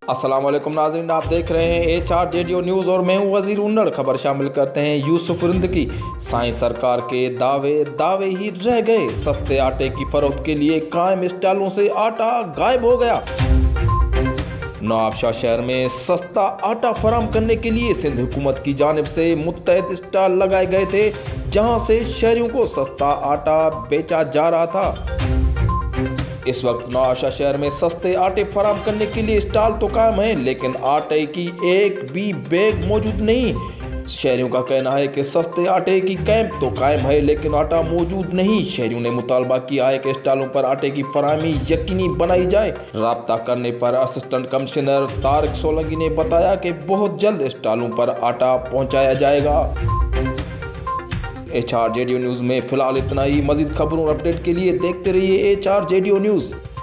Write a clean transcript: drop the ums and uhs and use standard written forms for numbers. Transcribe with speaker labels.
Speaker 1: अस्सलाम वालेकुम नाज़रीन, आप देख रहे हैं HRJDO न्यूज़ और मैं हूं वज़ीर उन्नड़। खबर शामिल करते हैं यूसुफ रिंद की। साइंस सरकार के दावे ही रह गए। सस्ते आटे की फरोख्त के लिए कायम स्टॉलों से आटा गायब हो गया। नवाबशाह शहर में सस्ता आटा फराहम करने के लिए सिंध हुकूमत की जानिब से मुत्तहद स्टॉल लगाए गए थे, जहां से शहरियों को सस्ता आटा बेचा जा रहा था। इस वक्त नवाबशाह शहर में सस्ते आटे फराहम करने के लिए स्टॉल तो कायम है, लेकिन आटे की एक भी बैग मौजूद नहीं। शहरियों का कहना है कि सस्ते आटे की कैंप तो कायम है, लेकिन आटा मौजूद नहीं। शहरियों ने मुतालबा किया है कि स्टॉलों पर आटे की फराहमी यकीनी बनाई जाए। राब्ता करने पर असिस्टेंट कमिश्नर तारिक सोलंकी ने बताया कि बहुत जल्द स्टॉलों पर आटा पहुंचाया जाएगा। HRJDO न्यूज़ में फिलहाल इतना ही। मजीद खबरों और अपडेट के लिए देखते रहिए HRJDO न्यूज़।